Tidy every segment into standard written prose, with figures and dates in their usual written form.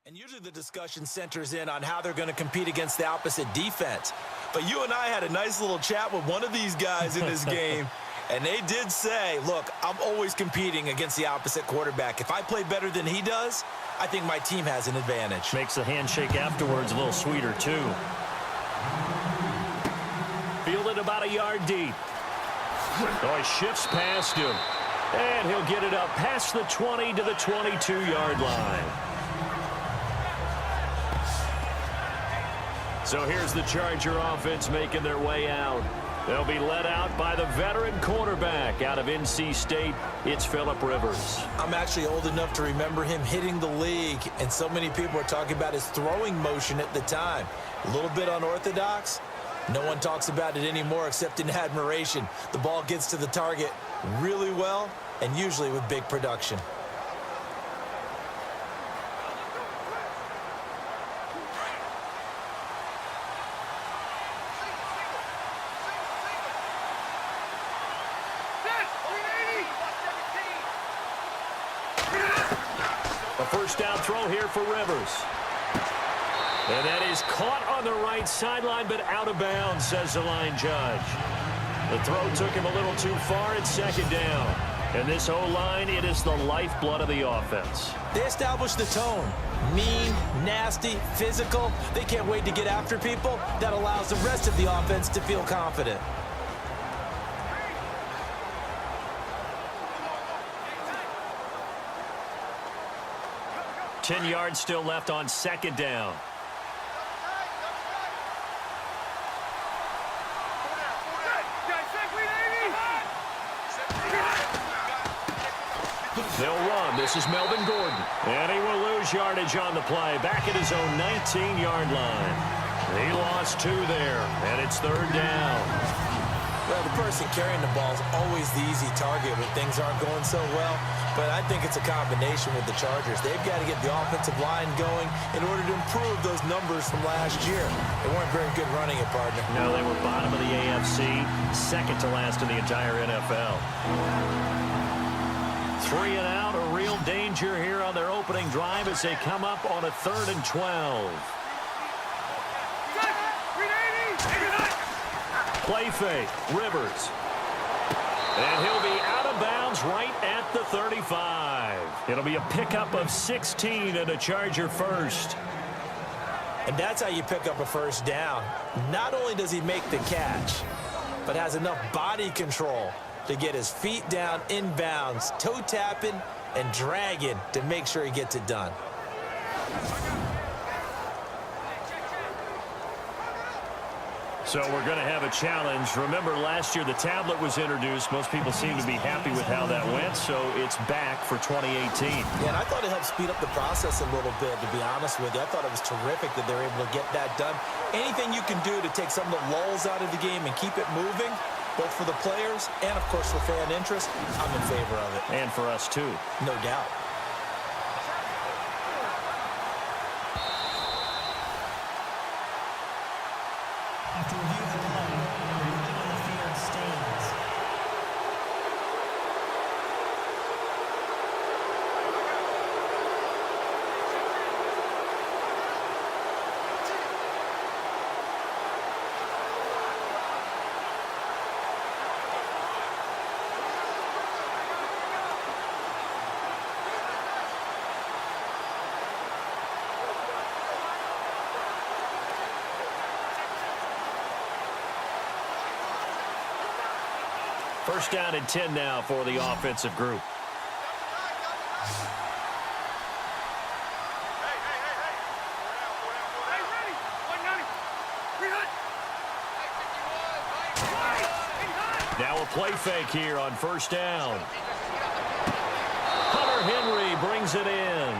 And usually the discussion centers in on how they're going to compete against the opposite defense. But you and I had a nice little chat with one of these guys in this game, and they did say, look, I'm always competing against the opposite quarterback. If I play better than he does, I think my team has an advantage. Makes the handshake afterwards a little sweeter, too. Fielded about a yard deep. Oh, he shifts past him. And he'll get it up past the 20 to the 22-yard line. So here's the Charger offense making their way out. They'll be led out by the veteran quarterback out of NC State. It's Phillip Rivers. I'm actually old enough to remember him hitting the league, and so many people are talking about his throwing motion at the time. A little bit unorthodox. No one talks about it anymore except in admiration. The ball gets to the target really well and usually with big production. A first down throw here for Rivers. And that is caught on the right sideline, but out of bounds, says the line judge. The throw took him a little too far at second down. And this O-line, it is the lifeblood of the offense. They established the tone. Mean, nasty, physical. They can't wait to get after people. That allows the rest of the offense to feel confident. Ten yards still left on second down. They'll run. This is Melvin Gordon. And he will lose yardage on the play. Back at his own 19-yard line. He lost 2 there, and it's third down. Well, the person carrying the ball is always the easy target when things aren't going so well. But I think it's a combination with the Chargers. They've got to get the offensive line going in order to improve those numbers from last year. They weren't very good running it, partner. No, they were bottom of the AFC, second to last in the entire NFL. 3 and out, a real danger here on their opening drive as they come up on a 3rd and 12. Play fake, Rivers. And he'll be out of bounds right at the 35. It'll be a pickup of 16 and a Charger first. And that's how you pick up a first down. Not only does he make the catch, but has enough body control to get his feet down inbounds, toe tapping and dragging to make sure he gets it done. So we're going to have a challenge. Remember, last year the tablet was introduced. Most people seem to be happy with how that went, so it's back for 2018. Yeah, and I thought it helped speed up the process a little bit, to be honest with you. I thought it was terrific that they were able to get that done. Anything you can do to take some of the lulls out of the game and keep it moving, both for the players and, of course, for fan interest, I'm in favor of it. And for us, too. No doubt. After review of the play, removing on the field stands. First down and 10 now for the offensive group. Now a play fake here on first down. Hunter Henry brings it in.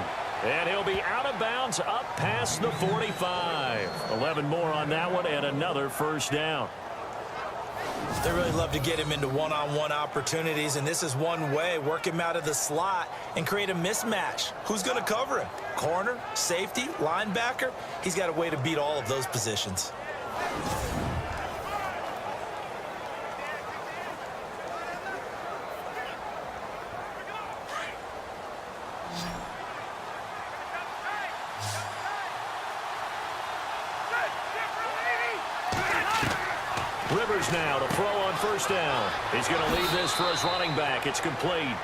And he'll be out of bounds up past the 45. 11 more on that one and another first down. They really love to get him into one-on-one opportunities, and this is one way. Work him out of the slot and create a mismatch. Who's going to cover him? Corner, safety, linebacker? He's got a way to beat all of those positions. Rivers now to throw on first down. He's going to leave this for his running back. It's complete.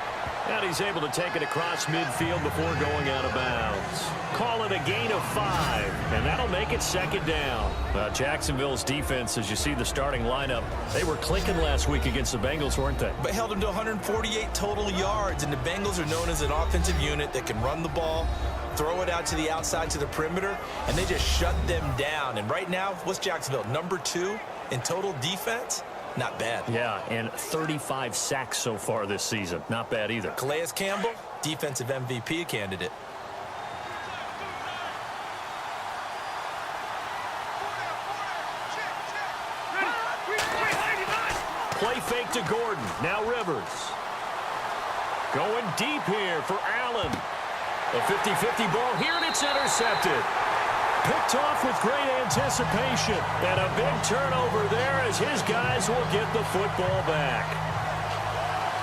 And he's able to take it across midfield before going out of bounds. Call it a gain of 5, and that'll make it second down. Jacksonville's defense, as you see the starting lineup, they were clicking last week against the Bengals, weren't they? But held them to 148 total yards, and the Bengals are known as an offensive unit that can run the ball, throw it out to the outside to the perimeter, and they just shut them down. And right now, what's Jacksonville? Number 2 in total defense? Not bad. Yeah, and 35 sacks so far this season. Not bad either. Calais Campbell, defensive MVP candidate. Play fake to Gordon. Now Rivers. Going deep here for Allen. A 50-50 ball here, and it's intercepted. Picked off with great anticipation. And a big turnover there as his guys will get the football back.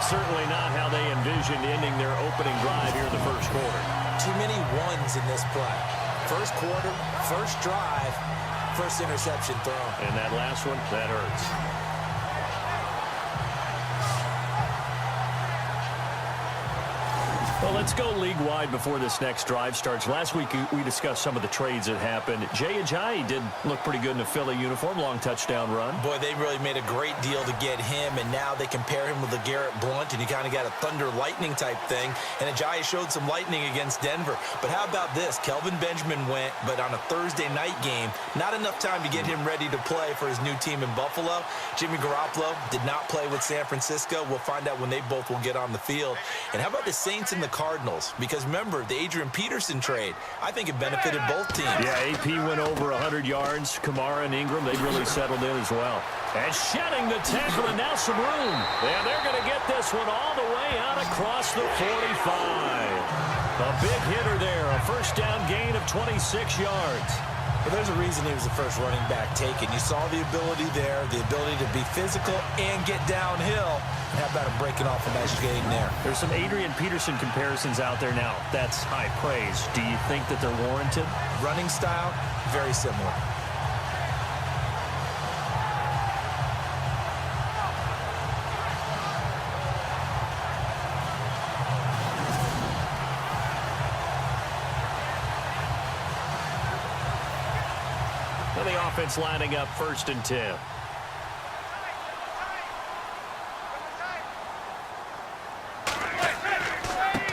Certainly not how they envisioned ending their opening drive here in the first quarter. Too many ones in this play. First quarter, first drive, first interception thrown. And that last one, that hurts. Well, let's go league-wide before this next drive starts. Last week, we discussed some of the trades that happened. Jay Ajayi did look pretty good in a Philly uniform, long touchdown run. Boy, they really made a great deal to get him, and now they compare him with LeGarrette Blount, and you kind of got a thunder-lightning type thing. And Ajayi showed some lightning against Denver. But how about this? Kelvin Benjamin went, but on a Thursday night game, not enough time to get him ready to play for his new team in Buffalo. Jimmy Garoppolo did not play with San Francisco. We'll find out when they both will get on the field. And how about the Saints and the Cardinals? Because remember, the Adrian Peterson trade, I think it benefited both teams. Yeah, AP went over 100 yards. Kamara and Ingram, they really settled in as well. And shedding the tackle, and now some room. And they're going to get this one all the way out across the 45. A big hitter there, a first down gain of 26 yards. But there's a reason he was the first running back taken. You saw the ability there, the ability to be physical and get downhill. And how about him breaking off a nice gain there? There's some Adrian Peterson comparisons out there now. That's high praise. Do you think that they're warranted? Running style, very similar. The offense lining up 1st and 10.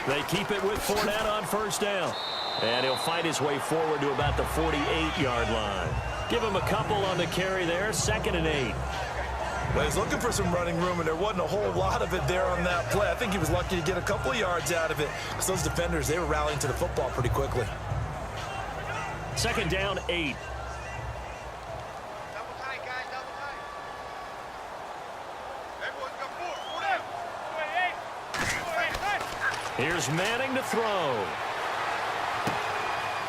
They keep it with Fournette on first down. And he'll fight his way forward to about the 48-yard line. Give him a couple on the carry there, 2nd and 8. Well, he's looking for some running room, and there wasn't a whole lot of it there on that play. I think he was lucky to get a couple of yards out of it, because those defenders, they were rallying to the football pretty quickly. 2nd down, 8. Here's Manning to throw.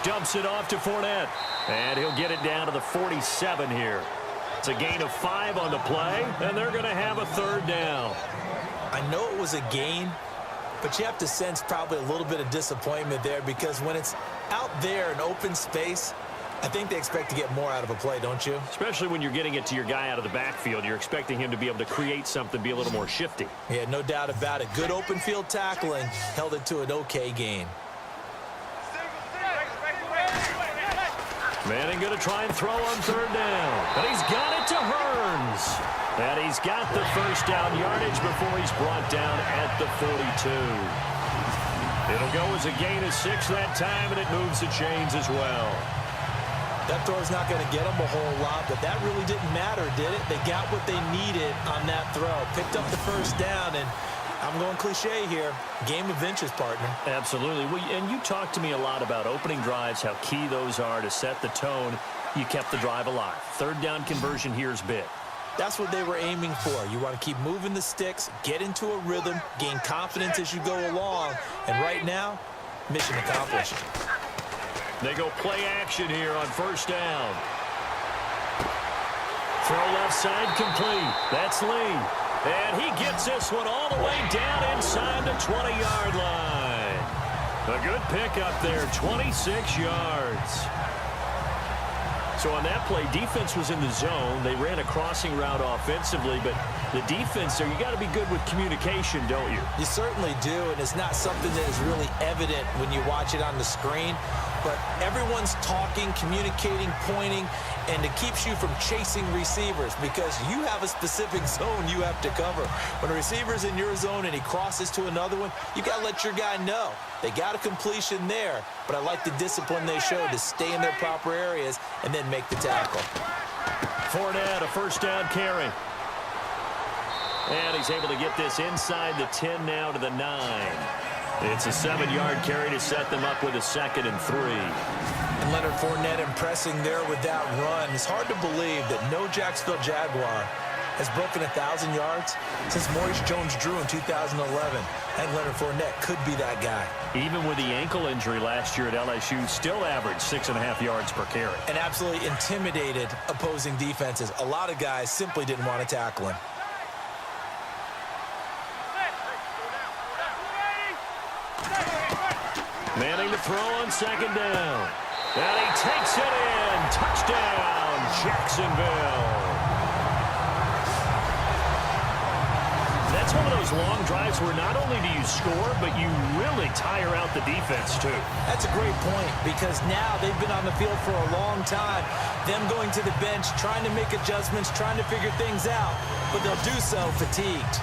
Dumps it off to Fournette. And he'll get it down to the 47 here. It's a gain of 5 on the play, and they're going to have a 3rd down. I know it was a gain, but you have to sense probably a little bit of disappointment there, because when it's out there in open space, I think they expect to get more out of a play, don't you? Especially when you're getting it to your guy out of the backfield. You're expecting him to be able to create something, be a little more shifty. Yeah, no doubt about it. Good open field tackling, held it to an okay gain. Manning going to try and throw on 3rd down. But he's got it to Hearns. And he's got the first down yardage before he's brought down at the 42. It'll go as a gain of 6 that time, and it moves the chains as well. That throw's not going to get them a whole lot, but that really didn't matter, did it? They got what they needed on that throw. Picked up the first down, and I'm going cliche here. Game of inches, partner. Absolutely. Well, and you talked to me a lot about opening drives, how key those are to set the tone. You kept the drive alive. 3rd down conversion here is big. That's what they were aiming for. You want to keep moving the sticks, get into a rhythm, gain confidence as you go along. And right now, mission accomplished. They go play action here on 1st down. Throw left side complete. That's Lee. And he gets this one all the way down inside the 20-yard line. A good pickup there, 26 yards. So on that play, defense was in the zone. They ran a crossing route offensively, but the defense there, you got to be good with communication, don't you? You certainly do, and it's not something that is really evident when you watch it on the screen. But everyone's talking, communicating, pointing, and it keeps you from chasing receivers because you have a specific zone you have to cover. When a receiver's in your zone and he crosses to another one, you got to let your guy know. They got a completion there, but I like the discipline they showed to stay in their proper areas and then make the tackle. Fournette, a first down carry. And he's able to get this inside the 10 now to the 9. It's a 7-yard carry to set them up with a 2nd and 3. And Leonard Fournette impressing there with that run. It's hard to believe that no Jacksonville Jaguar has broken 1,000 yards since Maurice Jones-Drew in 2011. And Leonard Fournette could be that guy. Even with the ankle injury last year at LSU, still averaged 6.5 yards per carry. And absolutely intimidated opposing defenses. A lot of guys simply didn't want to tackle him. Manning to throw on 2nd down. And he takes it in. Touchdown, Jacksonville. That's one of those long drives where not only do you score, but you really tire out the defense, too. That's a great point because now they've been on the field for a long time. Them going to the bench, trying to make adjustments, trying to figure things out, but they'll do so fatigued.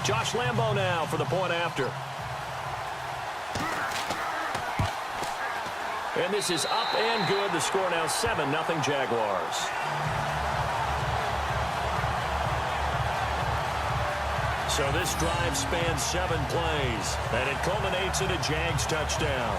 Josh Lambo now for the point after. And this is up and good. The score now 7-0 Jaguars. So this drive spans 7 plays, and it culminates in a Jags touchdown.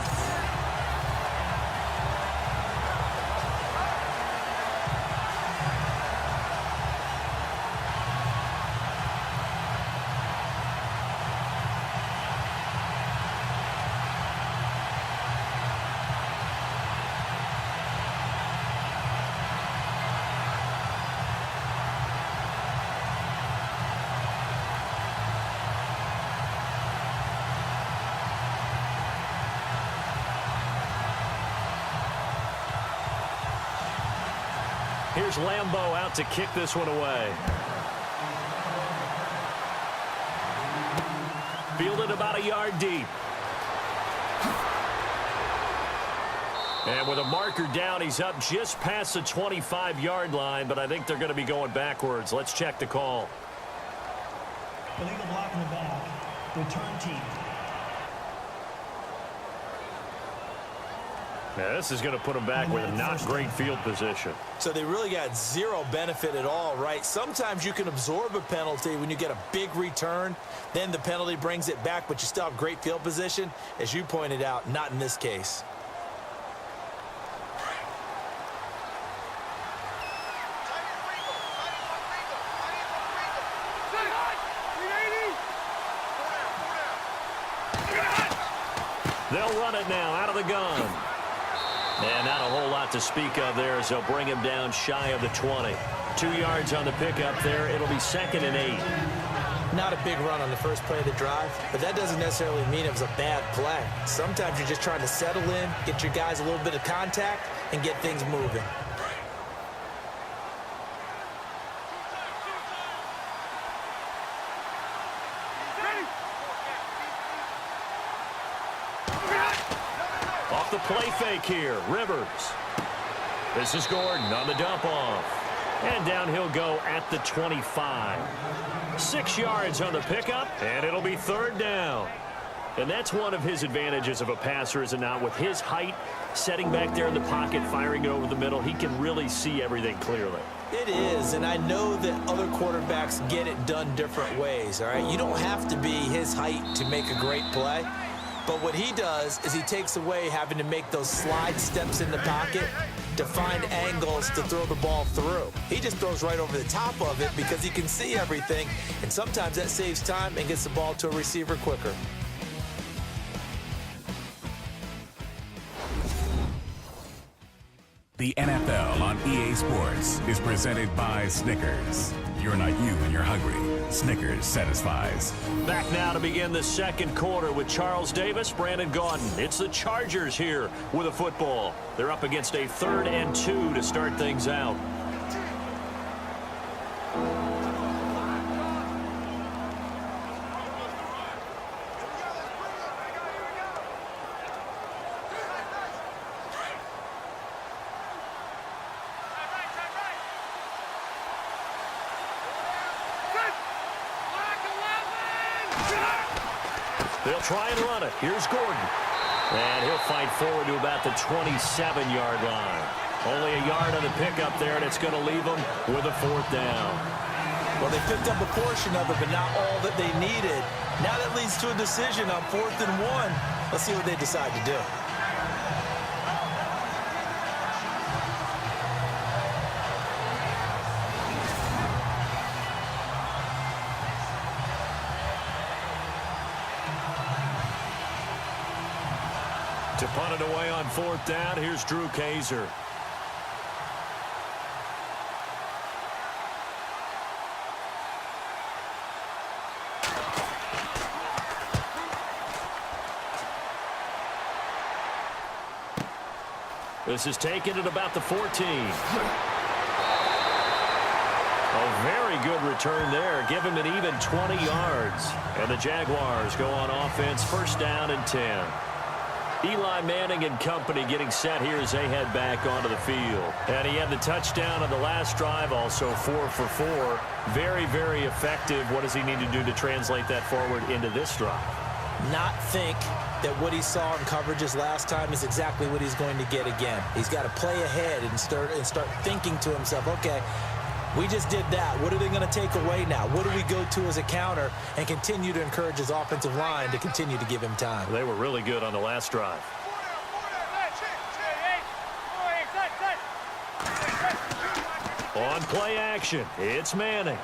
Here's Lambo out to kick this one away. Fielded about a yard deep. And with a marker down, he's up just past the 25-yard line, but I think they're going to be going backwards. Let's check the call. Illegal block in the back. Return team. Now, this is going to put them back with not great field position. So they really got zero benefit at all, right? Sometimes you can absorb a penalty when you get a big return. Then the penalty brings it back, but you still have great field position. As you pointed out, not in this case. They'll run it now out of the gun. And not a whole lot to speak of there as they'll bring him down shy of the 20. 2 yards on the pickup there. It'll be 2nd and 8. Not a big run on the first play of the drive, but that doesn't necessarily mean it was a bad play. Sometimes you're just trying to settle in, get your guys a little bit of contact, and get things moving. Off the play fake here, Rivers. This is Gordon on the dump off. And down he'll go at the 25. 6 yards on the pickup, and it'll be 3rd down. And that's one of his advantages of a passer, is it not? With his height, setting back there in the pocket, firing it over the middle, he can really see everything clearly. It is, and I know that other quarterbacks get it done different ways, all right? You don't have to be his height to make a great play. But what he does is he takes away having to make those slide steps in the pocket to find angles to throw the ball through. He just throws right over the top of it because he can see everything, and sometimes that saves time and gets the ball to a receiver quicker. The NFL on EA Sports is presented by Snickers. You're not you when you're hungry. Snickers satisfies. Back now to begin the second quarter with Charles Davis, Brandon Gaudin. It's the Chargers here with a football. They're up against a 3rd and 2 to start things out. They'll try and run it. Here's Gordon. And he'll fight forward to about the 27-yard line. Only a yard on the pickup there, and it's going to leave them with a 4th down. Well, they picked up a portion of it, but not all that they needed. Now that leads to a decision on 4th and 1. Let's see what they decide to do. To punt it away on 4th down, here's Drew Kaiser. This is taken at about the 14. A very good return there. Give him an even 20 yards. And the Jaguars go on offense, 1st down and 10. Eli Manning and company getting set here as they head back onto the field. And he had the touchdown on the last drive, also 4 for 4. Very, very effective. What does he need to do to translate that forward into this drive? Not think that what he saw in coverages last time is exactly what he's going to get again. He's got to play ahead and start thinking to himself, okay, we just did that. What are they going to take away now? What do we go to as a counter? And continue to encourage his offensive line to continue to give him time. They were really good on the last drive. On play action, it's Manning.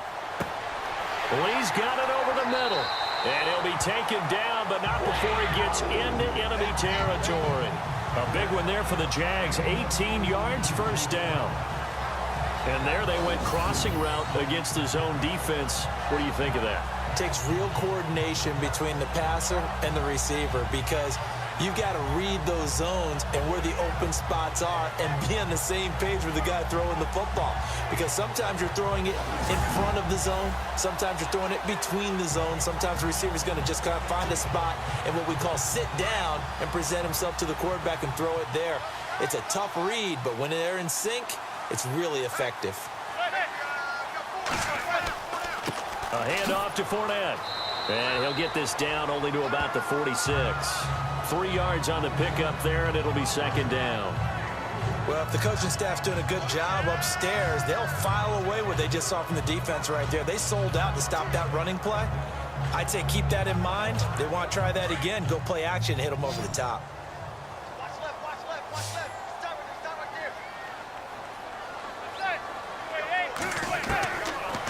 Lee's got it over the middle. And he'll be taken down, but not before he gets into enemy territory. A big one there for the Jags. 18 yards, 1st down. And there they went crossing route against the zone defense. What do you think of that? It takes real coordination between the passer and the receiver because you've got to read those zones and where the open spots are and be on the same page with the guy throwing the football. Because sometimes you're throwing it in front of the zone. Sometimes you're throwing it between the zones. Sometimes the receiver's going to just kind of find a spot and what we call sit down and present himself to the quarterback and throw it there. It's a tough read, but when they're in sync, it's really effective. A handoff to Fournette. And he'll get this down only to about the 46. 3 yards on the pickup there, and it'll be 2nd down. Well, if the coaching staff's doing a good job upstairs, they'll file away what they just saw from the defense right there. They sold out to stop that running play. I'd say keep that in mind. They want to try that again. Go play action, hit them over the top.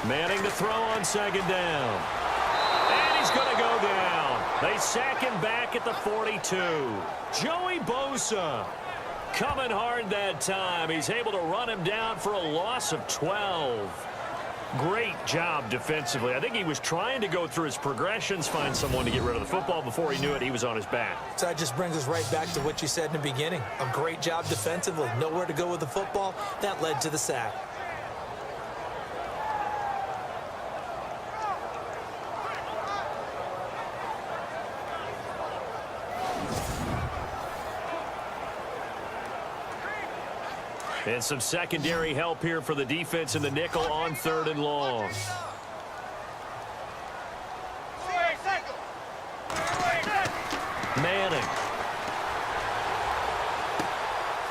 Manning to throw on 2nd down. And he's going to go down. They sack him back at the 42. Joey Bosa coming hard that time. He's able to run him down for a loss of 12. Great job defensively. I think he was trying to go through his progressions, find someone to get rid of the football. Before he knew it, he was on his back. So that just brings us right back to what you said in the beginning. A great job defensively. Nowhere to go with the football. That led to the sack. And some secondary help here for the defense in the nickel on 3rd and long. Manning.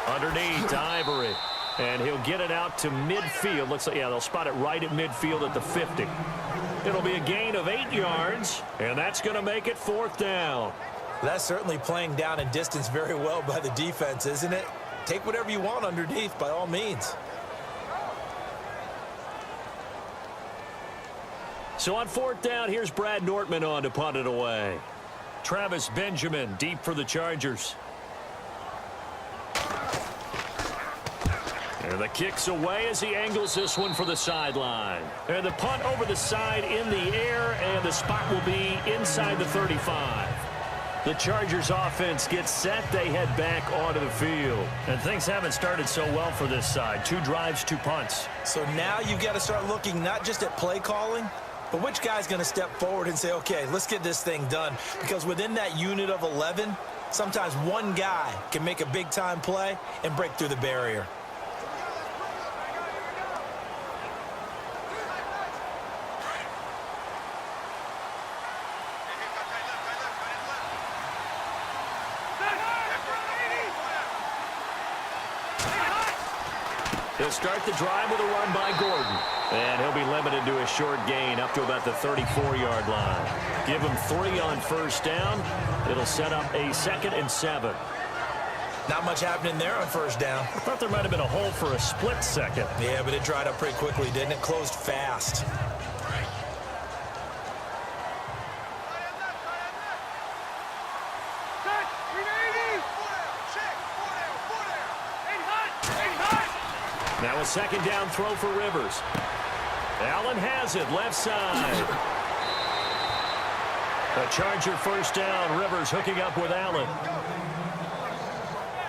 Underneath to Ivory. And he'll get it out to midfield. Looks like, yeah, they'll spot it right at midfield at the 50. It'll be a gain of 8 yards, and that's going to make it 4th down. That's certainly playing down in distance very well by the defense, isn't it? Take whatever you want underneath, by all means. So on 4th down, here's Brad Nortman on to punt it away. Travis Benjamin deep for the Chargers. And And the kick's away as he angles this one for the sideline. And the punt over the side in the air, and the spot will be inside the 35. The Chargers offense gets set. They head back onto the field. And things haven't started so well for this side. 2 drives, 2 punts. So now you've got to start looking not just at play calling, but which guy's going to step forward and say, okay, let's get this thing done. Because within that unit of 11, sometimes one guy can make a big-time play and break through the barrier. He'll start the drive with a run by Gordon. And he'll be limited to a short gain up to about the 34-yard line. Give him 3 on first down. It'll set up a 2nd and 7. Not much happening there on first down. I thought there might have been a hole for a split second. Yeah, but it dried up pretty quickly, didn't it? Closed fast. Now a 2nd down throw for Rivers. Allen has it, left side. A Charger first down. Rivers hooking up with Allen.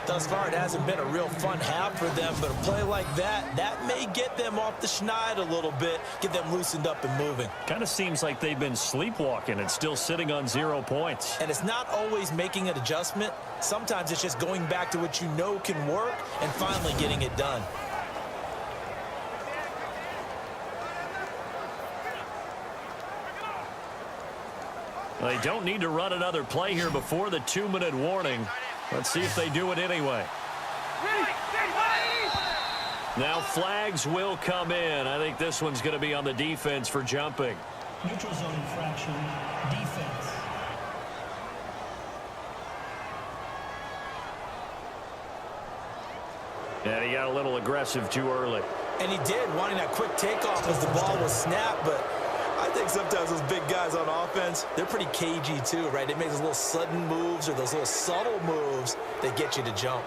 Thus far, it hasn't been a real fun half for them, but a play like that may get them off the schneid a little bit, get them loosened up and moving. Kind of seems like they've been sleepwalking and still sitting on 0 points. And it's not always making an adjustment. Sometimes it's just going back to what you know can work and finally getting it done. They don't need to run another play here before the 2-minute warning. Let's see if they do it anyway. Now flags will come in. I think this one's going to be on the defense for jumping. Neutral zone infraction, defense. And he got a little aggressive too early. And he did, wanting that quick takeoff as the ball was snapped, but I think sometimes those big guys on offense, they're pretty cagey too, right? They make those little sudden moves or those little subtle moves that get you to jump.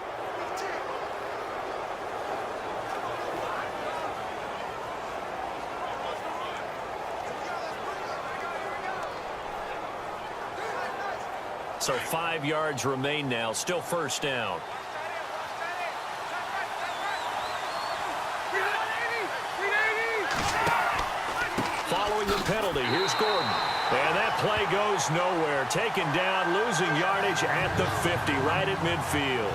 So 5 yards remain now, still first down. Following the penalty, here's Gordon. And that play goes nowhere. Taken down, losing yardage at the 50, right at midfield.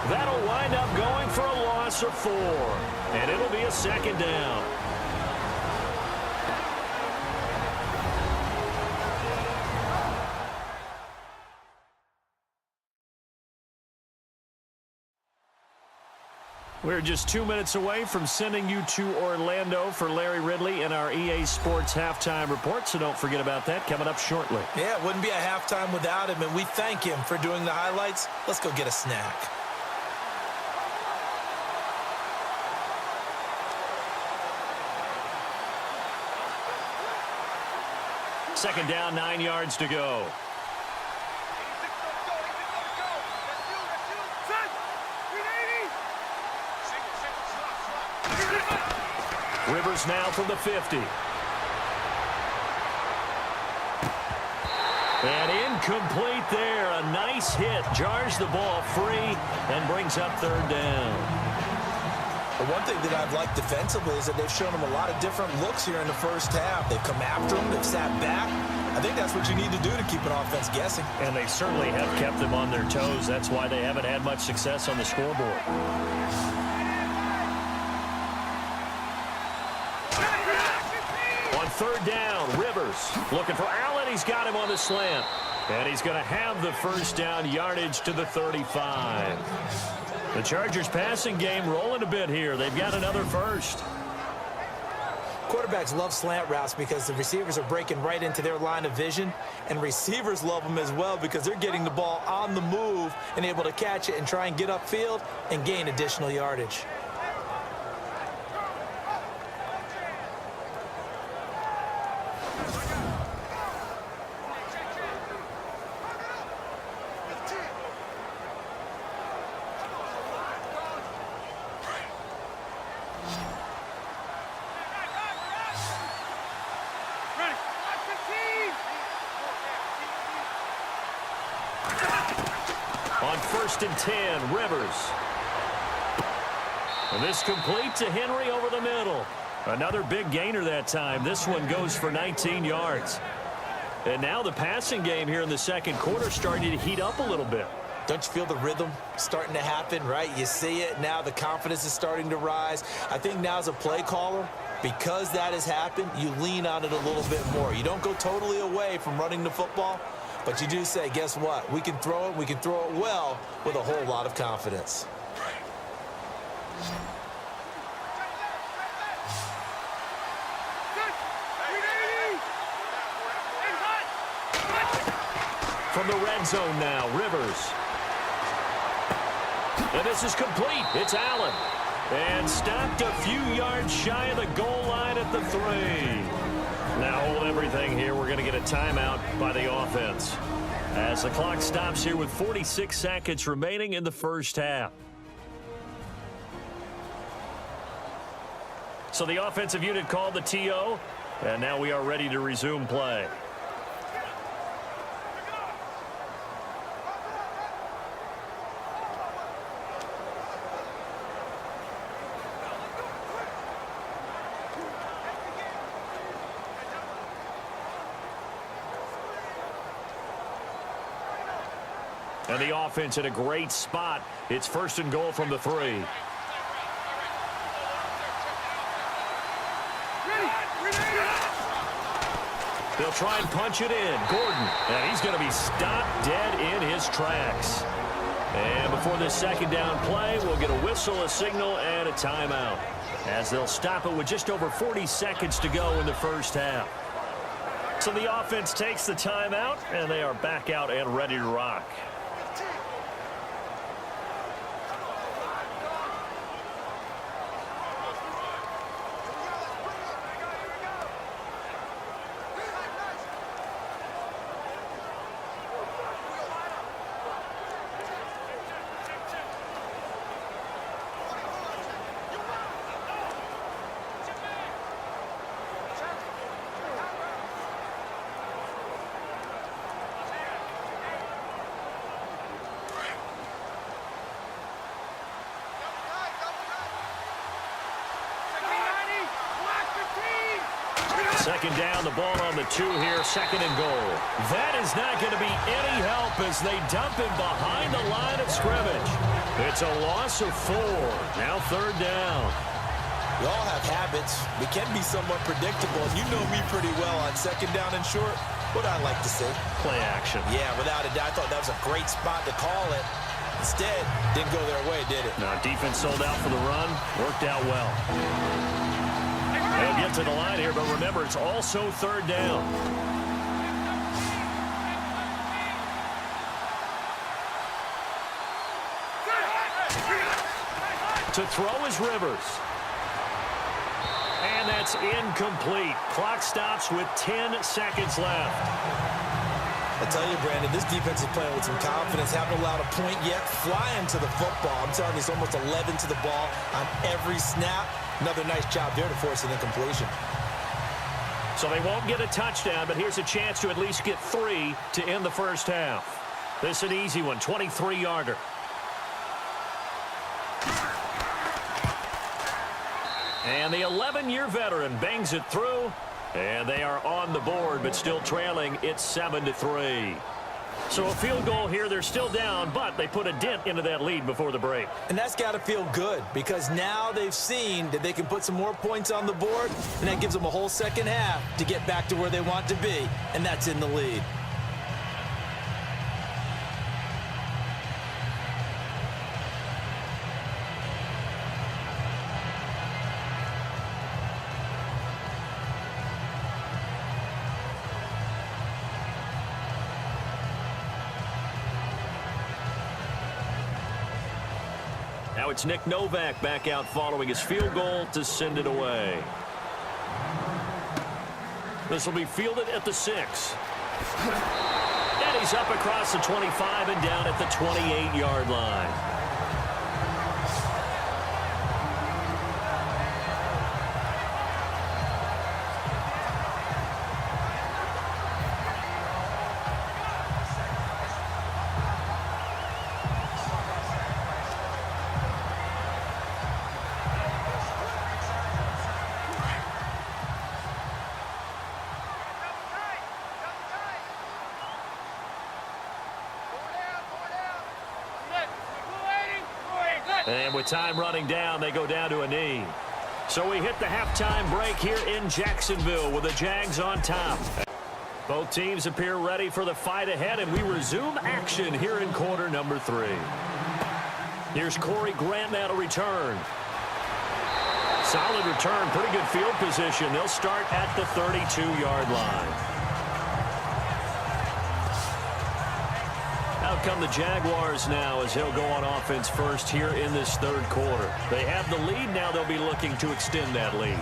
That'll wind up going for a loss of 4. And it'll be a 2nd down. We're just 2 minutes away from sending you to Orlando for Larry Ridley in our EA Sports Halftime Report, so don't forget about that coming up shortly. Yeah, it wouldn't be a halftime without him, and we thank him for doing the highlights. Let's go get a snack. Second down, 9 yards to go. Rivers now from the 50. And incomplete there. A nice hit. Jars the ball free and brings up 3rd down. But one thing that I've liked defensively is that they've shown them a lot of different looks here in the first half. They've come after them. They've sat back. I think that's what you need to do to keep an offense guessing. And they certainly have kept them on their toes. That's why they haven't had much success on the scoreboard. On 3rd down, Rivers looking for Allen. He's got him on the slant. And he's going to have the first down, yardage to the 35. The Chargers passing game rolling a bit here. They've got another first. Quarterbacks love slant routes because the receivers are breaking right into their line of vision, and receivers love them as well because they're getting the ball on the move and able to catch it and try and get upfield and gain additional yardage. On 1st and 10, Rivers. And this complete to Henry over the middle. Another big gainer that time. This one goes for 19 yards. And now the passing game here in the second quarter starting to heat up a little bit. Don't you feel the rhythm starting to happen, right? You see it now. The confidence is starting to rise. I think now as a play caller, because that has happened, you lean on it a little bit more. You don't go totally away from running the football, but you do say, guess what? We can throw it. We can throw it well with a whole lot of confidence. From the red zone now, Rivers. And this is complete. It's Allen. And stopped a few yards shy of the goal line at the 3. Now hold everything here. We're going to get a timeout by the offense. As the clock stops here with 46 seconds remaining in the first half. So the offensive unit called the TO. And now we are ready to resume play. And the offense in a great spot. It's 1st and goal from the 3. They'll try and punch it in. Gordon. And he's going to be stopped dead in his tracks. And before this second down play, we'll get a whistle, a signal, and a timeout. As they'll stop it with just over 40 seconds to go in the first half. So the offense takes the timeout, and they are back out and ready to rock. Second down, the ball on the 2 here, 2nd and goal. That is not going to be any help as they dump him behind the line of scrimmage. It's a loss of 4. Now 3rd down. We all have habits. We can be somewhat predictable. You know me pretty well on 2nd down and short. What I like to say. Play action. Yeah, without a doubt. I thought that was a great spot to call it. Instead, didn't go their way, did it? Now defense sold out for the run. Worked out well. They'll get to the line here, but remember, it's also 3rd down. To throw is Rivers. And that's incomplete. Clock stops with 10 seconds left. I tell you, Brandon, this defense is playing with some confidence. Haven't allowed a point yet. Flying to the football. I'm telling you, it's almost 11 to the ball on every snap. Another nice job there to force an incompletion. So they won't get a touchdown, but here's a chance to at least get 3 to end the first half. This is an easy one, 23-yarder. And the 11-year veteran bangs it through. And they are on the board, but still trailing. It's 7-3. So a field goal here. They're still down, but they put a dent into that lead before the break. And that's got to feel good because now they've seen that they can put some more points on the board, and that gives them a whole second half to get back to where they want to be, and that's in the lead. Now it's Nick Novak back out following his field goal to send it away. This will be fielded at the 6. And he's up across the 25 and down at the 28-yard line. And with time running down, they go down to a knee. So we hit the halftime break here in Jacksonville with the Jags on top. Both teams appear ready for the fight ahead, and we resume action here in quarter number 3. Here's Corey Grant now to return. Solid return, pretty good field position. They'll start at the 32-yard line. Out come the Jaguars now as he'll go on offense first here in this third quarter. They have the lead now. They'll be looking to extend that lead.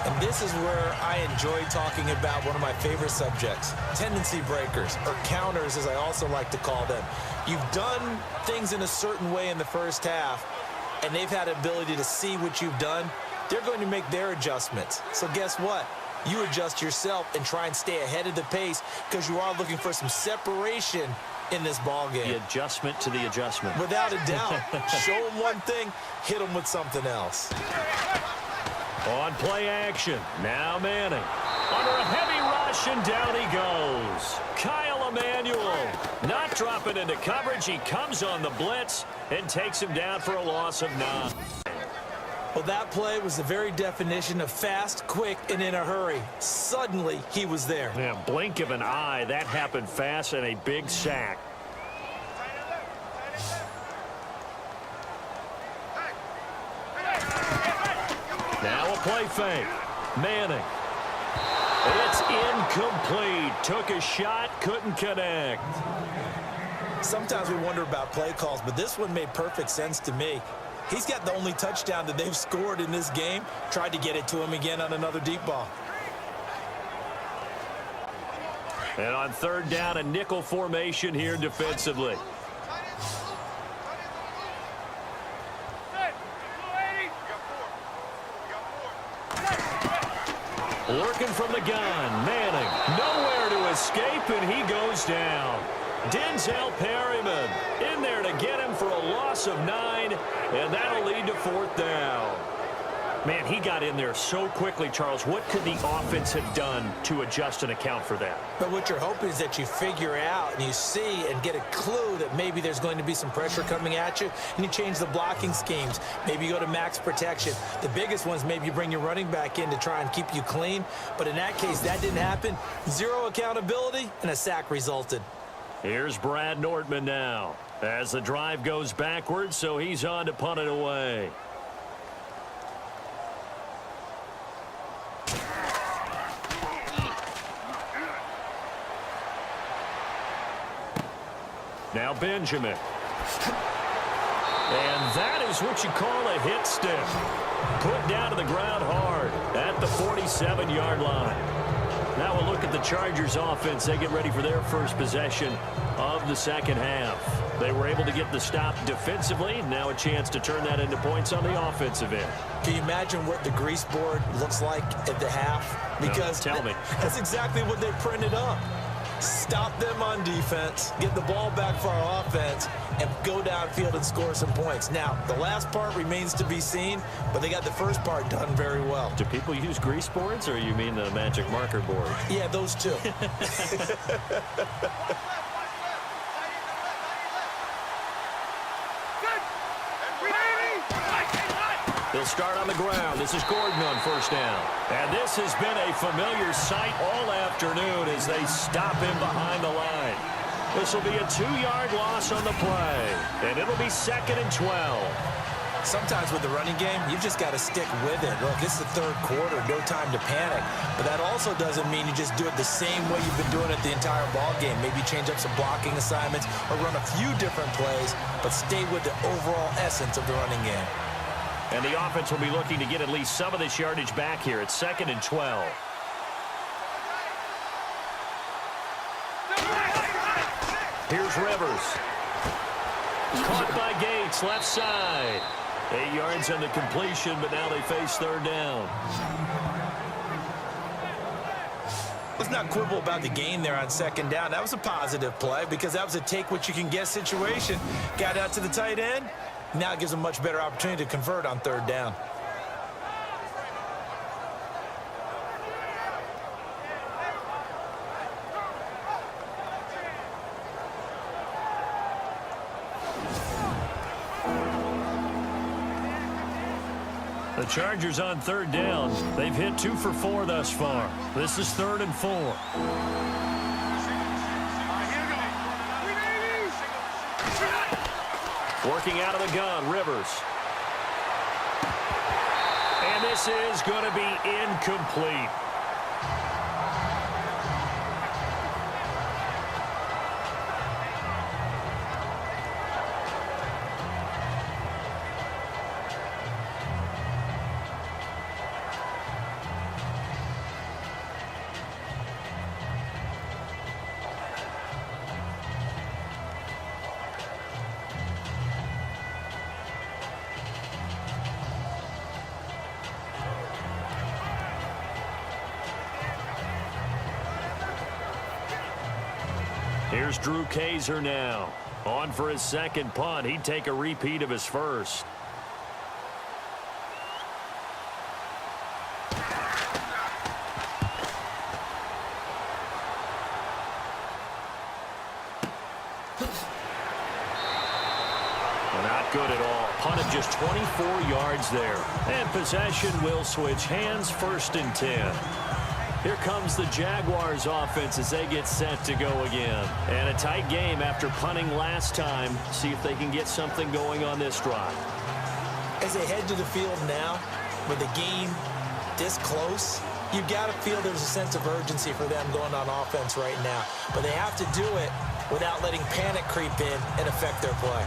And this is where I enjoy talking about one of my favorite subjects, tendency breakers, or counters as I also like to call them. You've done things in a certain way in the first half, and they've had the ability to see what you've done. They're going to make their adjustments. So guess what? You adjust yourself and try and stay ahead of the pace because you are looking for some separation in this ball game. The adjustment to the adjustment. Without a doubt. Show them one thing, hit them with something else. On play action, now Manning. Under a heavy rush, and down he goes. Kyle Emanuel not dropping into coverage. He comes on the blitz and takes him down for a loss of 9. Well, that play was the very definition of fast, quick, and in a hurry. Suddenly, he was there. Yeah, blink of an eye. That happened fast, and a big sack. Now a play fake. Manning. It's incomplete. Took a shot, couldn't connect. Sometimes we wonder about play calls, but this one made perfect sense to me. He's got the only touchdown that they've scored in this game. Tried to get it to him again on another deep ball. And on third down, a nickel formation here defensively. Working from the gun, Manning. Nowhere to escape, and he goes down. Denzel Perryman in there to get him for a loss of 9, and that'll lead to fourth down. Man, he got in there so quickly, Charles. What could the offense have done to adjust and account for that? But what you're hoping is that you figure out and you see and get a clue that maybe there's going to be some pressure coming at you, and you change the blocking schemes. Maybe you go to max protection. The biggest ones, maybe you bring your running back in to try and keep you clean. But in that case, that didn't happen. Zero accountability, and a sack resulted. Here's Brad Nordman now as the drive goes backwards, so he's on to punt it away. Now Benjamin. And that is what you call a hit stick. Put down to the ground hard at the 47-yard line. Now we'll look at the Chargers offense. They get ready for their first possession of the second half. They were able to get the stop defensively. Now a chance to turn that into points on the offensive end. Can you imagine what the grease board looks like at the half? Because no, tell me. That's exactly what they printed up. Stop them on defense, get the ball back for our offense, and go downfield and score some points. Now, the last part remains to be seen, but they got the first part done very well. Do people use grease boards, or you mean the magic marker board? Yeah, those two. They'll start on the ground. This is Gordon on first down. And this has been a familiar sight all afternoon as they stop him behind the line. This will be a 2-yard loss on the play. And it'll be 2nd and 12. Sometimes with the running game, you've just got to stick with it. Look, it's the third quarter, no time to panic. But that also doesn't mean you just do it the same way you've been doing it the entire ball game. Maybe change up some blocking assignments or run a few different plays, but stay with the overall essence of the running game. And the offense will be looking to get at least some of this yardage back here. It's 2nd and 12. Here's Rivers. Caught by Gates, left side. 8 yards on the completion, but now they face third down. Let's not quibble about the gain there on second down. That was a positive play because that was a take-what-you-can-get situation. Got out to the tight end. Now it gives them a much better opportunity to convert on third down. The Chargers on third down. They've hit 2 for 4 thus far. This is 3rd and 4. Working out of the gun, Rivers. And this is going to be incomplete. Here's Drew Kaiser now. On for his second punt. He'd take a repeat of his first. Not good at all. Punted just 24 yards there. And possession will switch hands, 1st and 10. Here comes the Jaguars offense as they get set to go again. And a tight game after punting last time. See if they can get something going on this drive. As they head to the field now, with the game this close, you've got to feel there's a sense of urgency for them going on offense right now. But they have to do it without letting panic creep in and affect their play.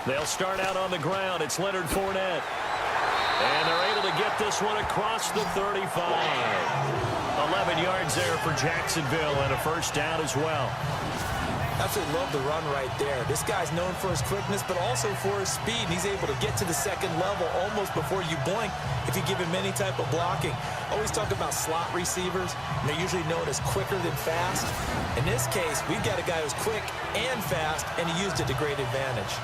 They'll start out on the ground. It's Leonard Fournette. And they're able to get this one across the 35. 11 yards there for Jacksonville and a 1st down as well. Absolutely love the run right there. This guy's known for his quickness, but also for his speed. And he's able to get to the second level almost before you blink if you give him any type of blocking. Always talk about slot receivers, and they're usually known as quicker than fast. In this case, we've got a guy who's quick and fast, and he used it to great advantage.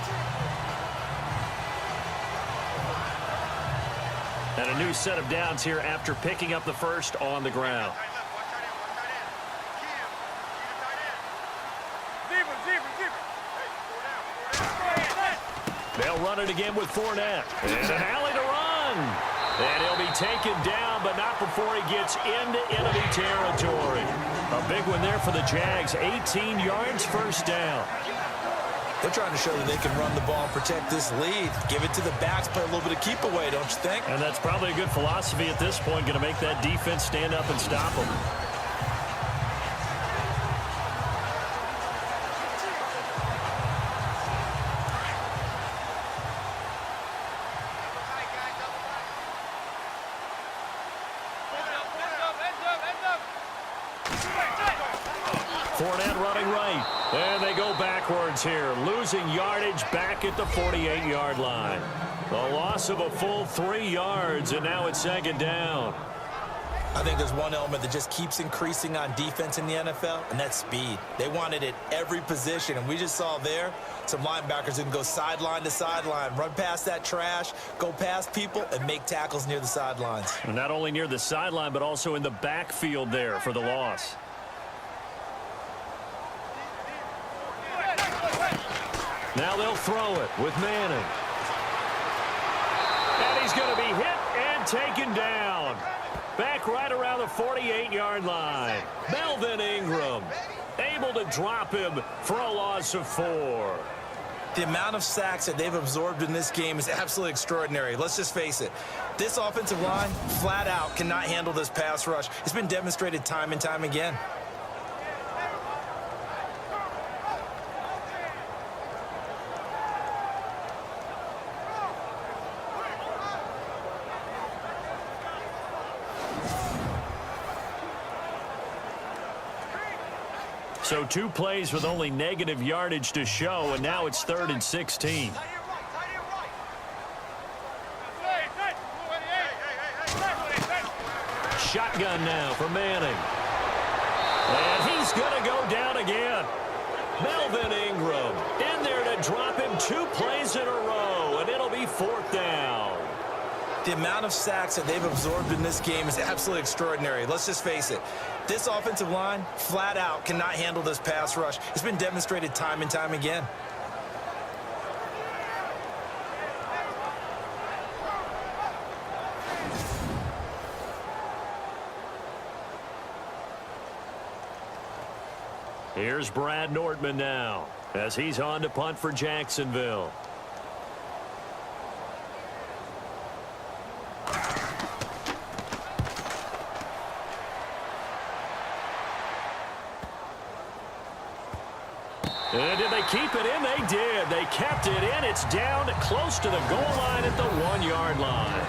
And a new set of downs here after picking up the first on the ground. They'll run it again with Fournette. And an alley to run. And he'll be taken down, but not before he gets into enemy territory. A big one there for the Jags. 18 yards, 1st down. They're trying to show that they can run the ball, protect this lead, give it to the backs, play a little bit of keep away, don't you think? And that's probably a good philosophy at this point, going to make that defense stand up and stop them. Fournette running right. And they go backwards here, losing yardage back at the 48-yard line. The loss of a full 3 yards, and now it's 2nd down. I think there's one element that just keeps increasing on defense in the NFL, and that's speed. They want it at every position, and we just saw there some linebackers who can go sideline to sideline, run past that trash, go past people, and make tackles near the sidelines. And not only near the sideline, but also in the backfield there for the loss. Now they'll throw it with Manning. And he's going to be hit and taken down. Back right around the 48-yard line. Melvin Ingram able to drop him for a loss of 4. The amount of sacks that they've absorbed in this game is absolutely extraordinary. Let's just face it. This offensive line, flat out, cannot handle this pass rush. It's been demonstrated time and time again. So 2 plays with only negative yardage to show, and now it's 3rd and 16. Shotgun now for Manning. And he's going to go down again. Melvin Ingram in there to drop him 2 plays in a row, and it'll be 4th down. The amount of sacks that they've absorbed in this game is absolutely extraordinary. Let's just face it. This offensive line, flat out, cannot handle this pass rush. It's been demonstrated time and time again. Here's Brad Nordman now as he's on to punt for Jacksonville. And did they keep it in? They did. They kept it in. It's down close to the goal line at the 1-yard line.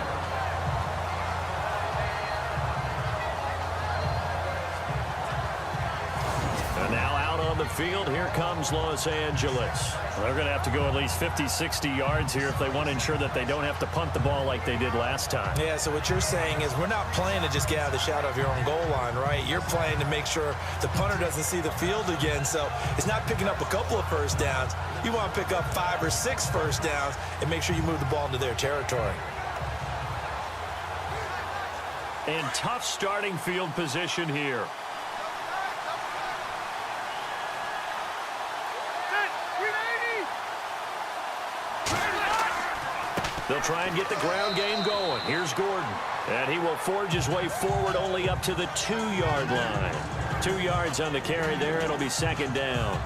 And now out on the field, here comes Los Angeles. They're going to have to go at least 50, 60 yards here if they want to ensure that they don't have to punt the ball like they did last time. Yeah, so what you're saying is we're not playing to just get out of the shadow of your own goal line, right? You're playing to make sure the punter doesn't see the field again. So it's not picking up a couple of first downs. You want to pick up 5 or 6 first downs and make sure you move the ball into their territory. And tough starting field position here. They'll try and get the ground game going. Here's Gordon. And he will forge his way forward only up to the 2-yard line. 2 yards on the carry there. It'll be second down.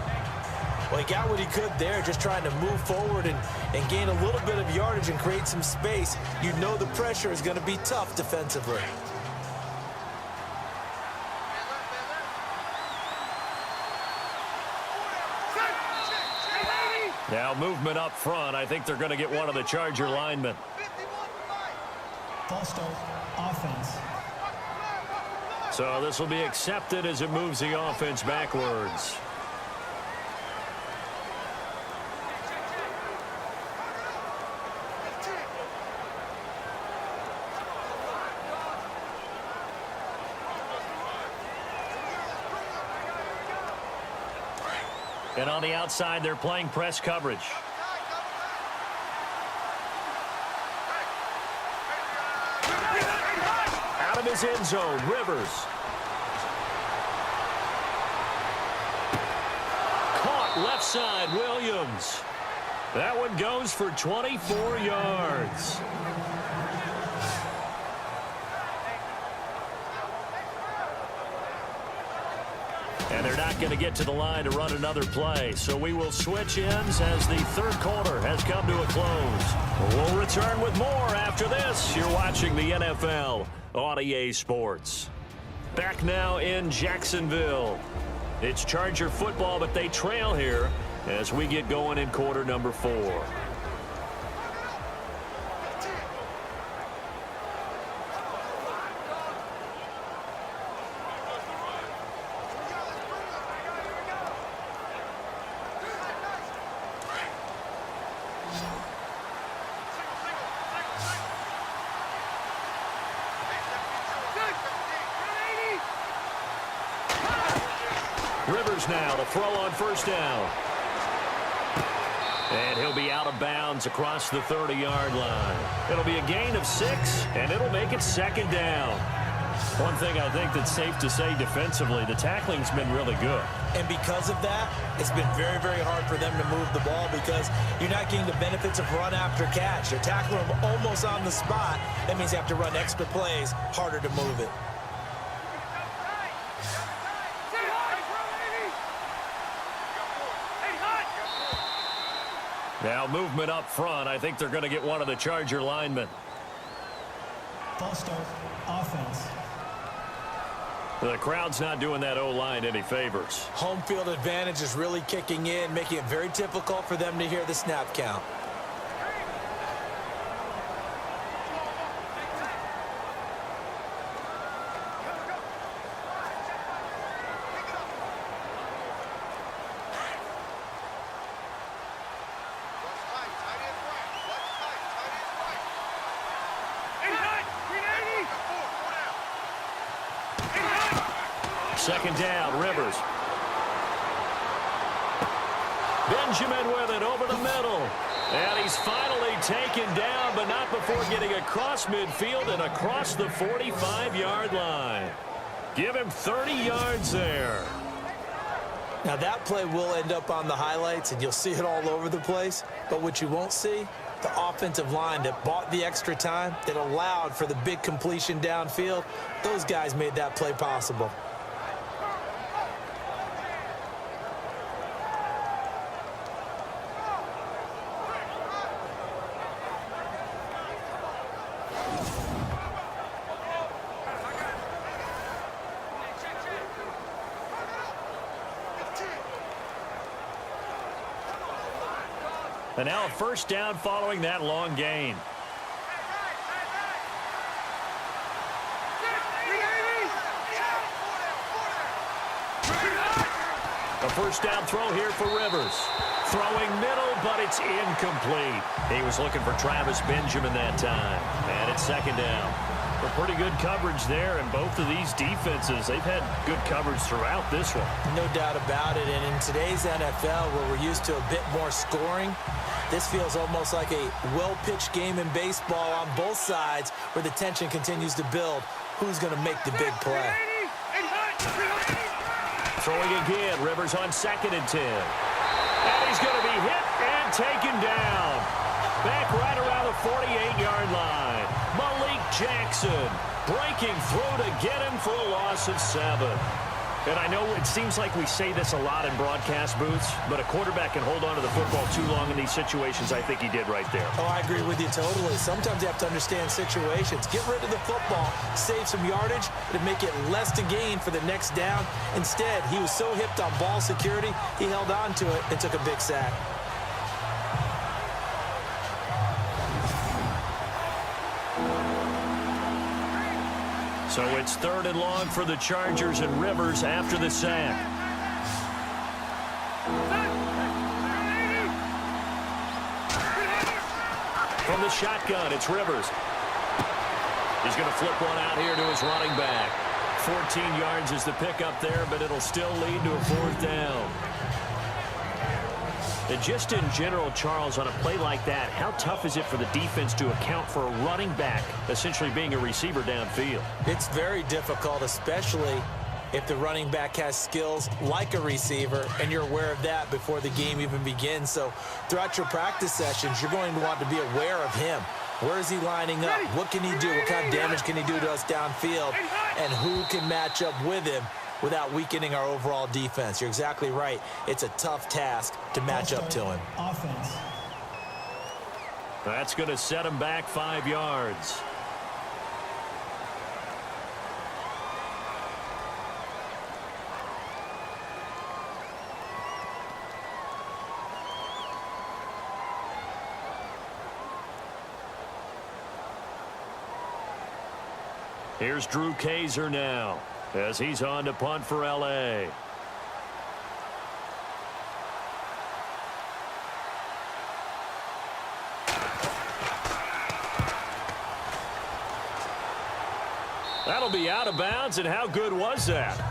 Well, he got what he could there, just trying to move forward and gain a little bit of yardage and create some space. You know the pressure is going to be tough defensively. Now movement up front. I think they're going to get one of the Charger linemen. False start, offense. So this will be accepted as it moves the offense backwards. And on the outside, they're playing press coverage. Out of his end zone, Rivers. Caught left side, Williams. That one goes for 24 yards. And they're not going to get to the line to run another play. So we will switch ends as the third quarter has come to a close. We'll return with more after this. You're watching the NFL on EA Sports. Back now in Jacksonville. It's Charger football, but they trail here as we get going in quarter number 4. Rivers now to throw on first down. And he'll be out of bounds across the 30-yard line. It'll be a gain of 6, and it'll make it second down. One thing I think that's safe to say defensively, the tackling's been really good. And because of that, it's been very, very hard for them to move the ball because you're not getting the benefits of run after catch. You're tackling them almost on the spot. That means you have to run extra plays, harder to move it. Now movement up front. I think they're going to get one of the Charger linemen. False start, offense. The crowd's not doing that O-line any favors. Home field advantage is really kicking in, making it very difficult for them to hear the snap count. Second down, Rivers. Been Benjamin with it over the middle. And he's finally taken down, but not before getting across midfield and across the 45-yard line. Give him 30 yards there. Now, that play will end up on the highlights, and you'll see it all over the place. But what you won't see, the offensive line that bought the extra time, that allowed for the big completion downfield, those guys made that play possible. And now a first down following that long gain. A first down throw here for Rivers. Throwing middle, but it's incomplete. He was looking for Travis Benjamin that time. And it's second down. But pretty good coverage there, and both of these defenses, they've had good coverage throughout this one. No doubt about it. And in today's NFL, where we're used to a bit more scoring, this feels almost like a well-pitched game in baseball on both sides where the tension continues to build. Who's going to make the big play? Throwing again, Rivers on 2nd and 10. And he's going to be hit and taken down. Back right around the 48-yard line. Malik Jackson breaking through to get him for a loss of 7. And I know it seems like we say this a lot in broadcast booths, but a quarterback can hold on to the football too long in these situations. I think he did right there. Oh, I agree with you totally. Sometimes you have to understand situations. Get rid of the football, save some yardage to make it less to gain for the next down. Instead, he was so hipped on ball security, he held on to it and took a big sack. So it's 3rd and long for the Chargers, and Rivers after the sack. From the shotgun, it's Rivers. He's going to flip one out here to his running back. 14 yards is the pickup there, but it'll still lead to a 4th down. And just in general, Charles, on a play like that, how tough is it for the defense to account for a running back essentially being a receiver downfield? It's very difficult, especially if the running back has skills like a receiver, and you're aware of that before the game even begins. So throughout your practice sessions, you're going to want to be aware of him. Where is he lining up? What can he do? What kind of damage can he do to us downfield? And who can match up with him without weakening our overall defense? You're exactly right. It's a tough task to match up to him. Offense. That's going to set him back 5 yards. Here's Drew Kaiser now, as he's on to punt for L.A. That'll be out of bounds, and how good was that?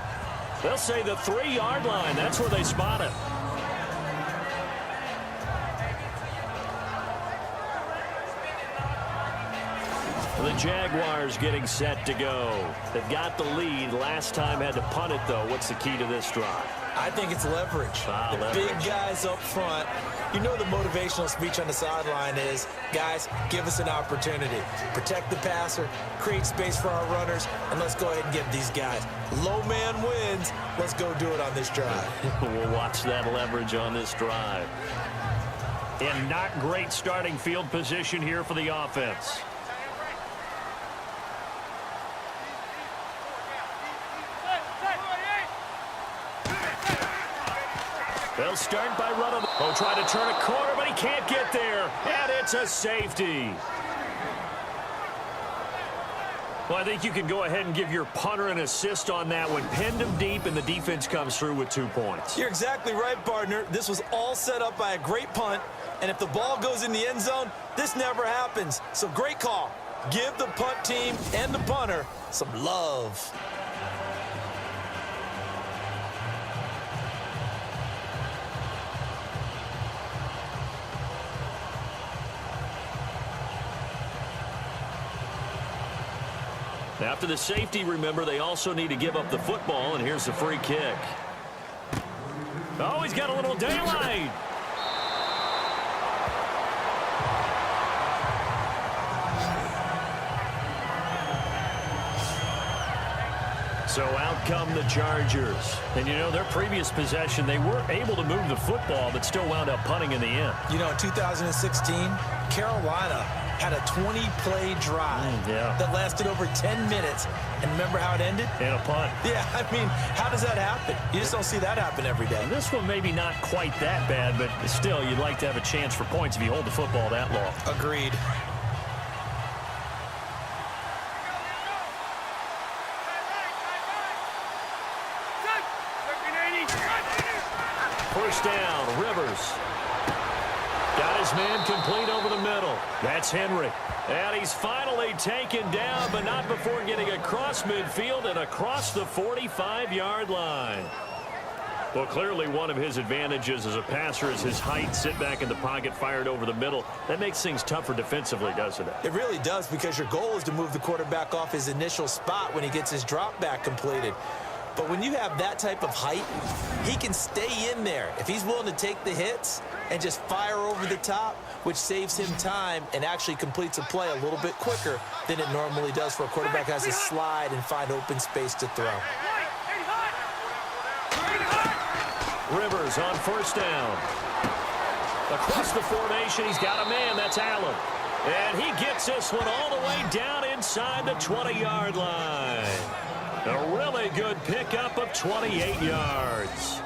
They'll say the 3-yard line. That's where they spot it. The Jaguars getting set to go. They've got the lead. Last time had to punt it, though. What's the key to this drive? I think it's leverage. The big guys up front. You know the motivational speech on the sideline is, guys, give us an opportunity. Protect the passer, create space for our runners, and let's go ahead and get these guys. Low man wins. Let's go do it on this drive. We'll watch that leverage on this drive. And not great starting field position here for the offense. They'll start by running. They'll try to turn a corner, but he can't get there. And it's a safety. Well, I think you can go ahead and give your punter an assist on that one. Pinned him deep, and the defense comes through with 2 points. You're exactly right, partner. This was all set up by a great punt. And if the ball goes in the end zone, this never happens. So great call. Give the punt team and the punter some love. After the safety, remember, they also need to give up the football, and here's the free kick. Oh, he's got a little daylight. So out come the Chargers. And, you know, their previous possession, they were able to move the football, but still wound up punting in the end. You know, in 2016, Carolina had a 20-play drive that lasted over 10 minutes. And remember how it ended? And a punt. Yeah, I mean, how does that happen? You just don't see that happen every day. And this one maybe not quite that bad, but still, you'd like to have a chance for points if you hold the football that long. Agreed. First down, Rivers. Got his man complete over the middle. That's Henry. And he's finally taken down, but not before getting across midfield and across the 45-yard line. Well, clearly one of his advantages as a passer is his height. Sit back in the pocket, fired over the middle. That makes things tougher defensively, doesn't it? It really does, because your goal is to move the quarterback off his initial spot when he gets his drop back completed. But when you have that type of height, he can stay in there if he's willing to take the hits and just fire over the top, which saves him time and actually completes a play a little bit quicker than it normally does for a quarterback who has to slide and find open space to throw. Rivers on first down. Across the formation, he's got a man. That's Allen. And he gets this one all the way down inside the 20-yard line. A really good pickup of 28 yards.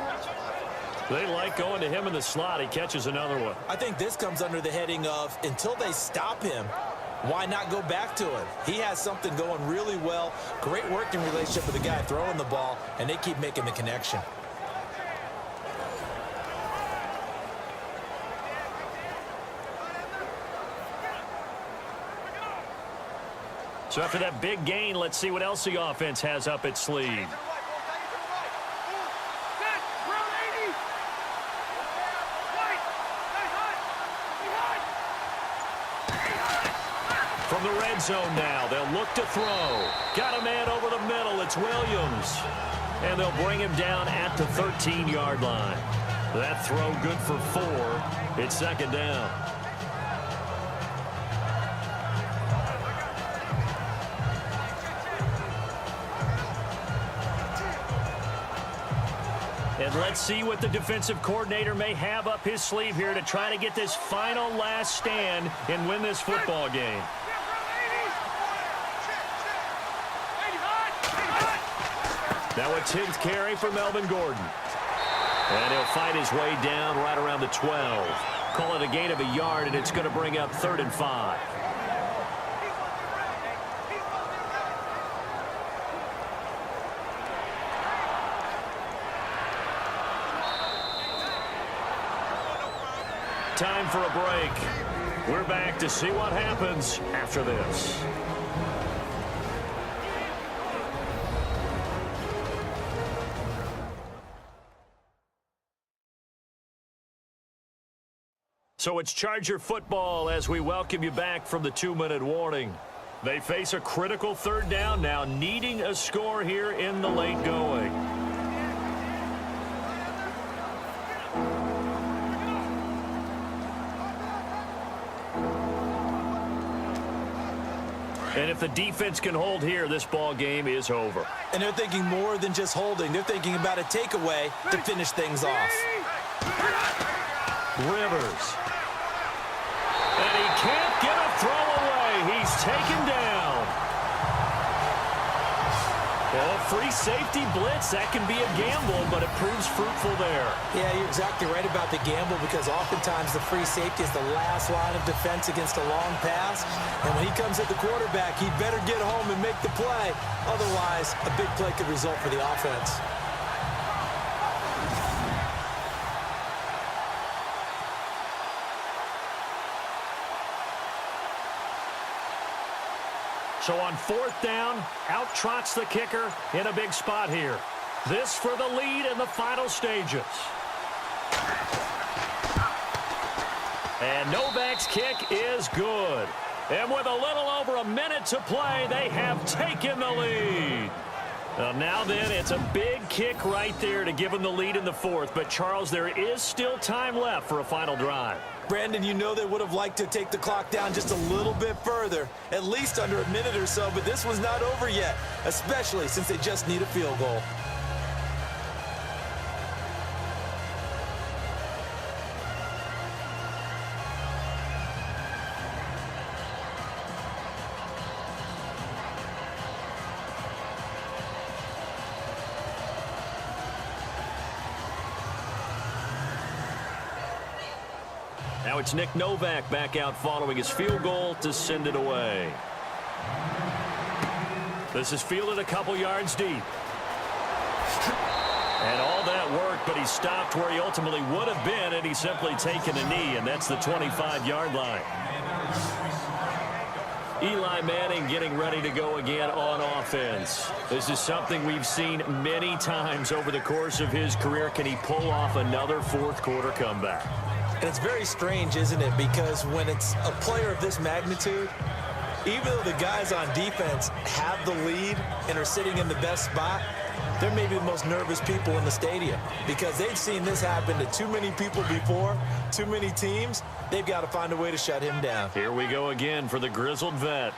They like going to him in the slot. He catches another one. I think this comes under the heading of, until they stop him, why not go back to him? He has something going really well. Great working relationship with the guy throwing the ball, and they keep making the connection. So after that big gain, let's see what else the offense has up its sleeve. From the red zone now, they'll look to throw. Got a man over the middle. It's Williams. And they'll bring him down at the 13-yard line. That throw good for 4. It's second down. And let's see what the defensive coordinator may have up his sleeve here to try to get this final last stand and win this football game. Now a 10th carry for Melvin Gordon. And he'll fight his way down right around the 12. Call it a gain of a yard, and it's going to bring up 3rd and 5. Time for a break. We're back to see what happens after this. So it's Charger football as we welcome you back from the 2-minute warning. They face a critical 3rd down now, needing a score here in the late going. And if the defense can hold here, this ball game is over. And they're thinking more than just holding. They're thinking about a takeaway to finish things off. Rivers. And he can't get a throw away. He's taken down. Well, free safety blitz, that can be a gamble, but it proves fruitful there. Yeah, you're exactly right about the gamble, because oftentimes the free safety is the last line of defense against a long pass. And when he comes at the quarterback, he'd better get home and make the play. Otherwise, a big play could result for the offense. So on 4th down, out trots the kicker in a big spot here. This for the lead in the final stages. And Novak's kick is good. And with a little over a minute to play, they have taken the lead. Well, now then, it's a big kick right there to give them the lead in the fourth. But, Charles, there is still time left for a final drive. Brandon, you know they would have liked to take the clock down just a little bit further, at least under a minute or so, but this one's not over yet, especially since they just need a field goal. Now it's Nick Novak back out following his field goal to send it away. This is fielded a couple yards deep. And all that work, but he stopped where he ultimately would have been, and he's simply taken a knee, and that's the 25-yard line. Eli Manning getting ready to go again on offense. This is something we've seen many times over the course of his career. Can he pull off another fourth-quarter comeback? And it's very strange, isn't it? Because when it's a player of this magnitude, even though the guys on defense have the lead and are sitting in the best spot, they're maybe the most nervous people in the stadium because they've seen this happen to too many people before, too many teams. They've got to find a way to shut him down. Here we go again for the grizzled vet.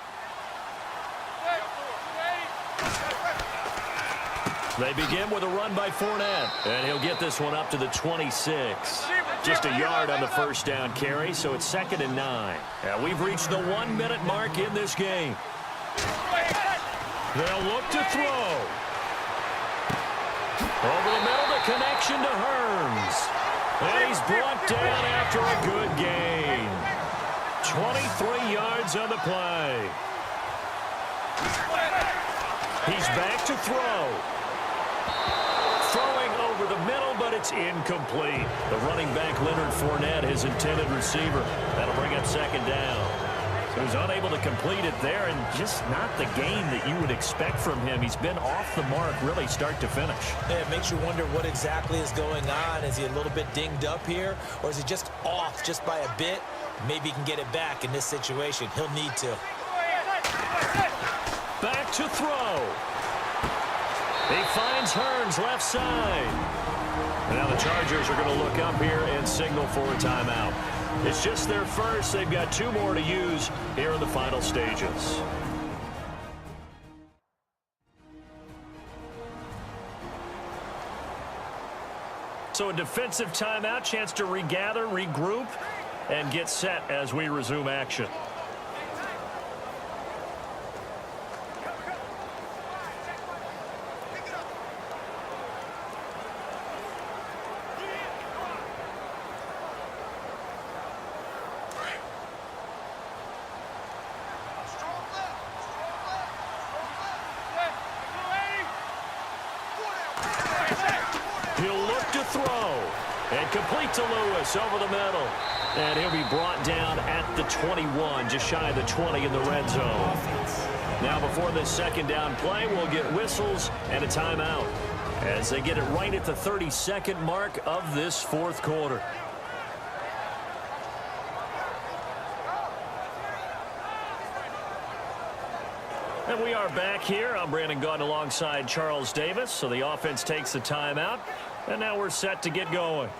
They begin with a run by Fournette, and he'll get this one up to the 26. Just a yard on the first down carry, so it's 2nd and 9. And we've reached the 1-minute mark in this game. They'll look to throw. Over the middle, the connection to Hearns. And he's brought down after a good gain. 23 yards on the play. He's back to throw. Throwing over the middle, but it's incomplete. The running back, Leonard Fournette, his intended receiver. That'll bring up 2nd down. So he's unable to complete it there, and just not the game that you would expect from him. He's been off the mark, really start to finish. Yeah, it makes you wonder what exactly is going on. Is he a little bit dinged up here, or is he just off just by a bit? Maybe he can get it back in this situation. He'll need to. Back to throw. He finds Hearns left side. Now the Chargers are going to look up here and signal for a timeout. It's just their first. They've got 2 more to use here in the final stages. So a defensive timeout, chance to regather, regroup, and get set as we resume action. And complete to Lewis over the middle. And he'll be brought down at the 21, just shy of the 20 in the red zone. Now before this 2nd down play, we'll get whistles and a timeout as they get it right at the 32nd mark of this 4th quarter. And we are back here. I'm Brandon Gaudin alongside Charles Davis. So the offense takes the timeout. And now we're set to get going.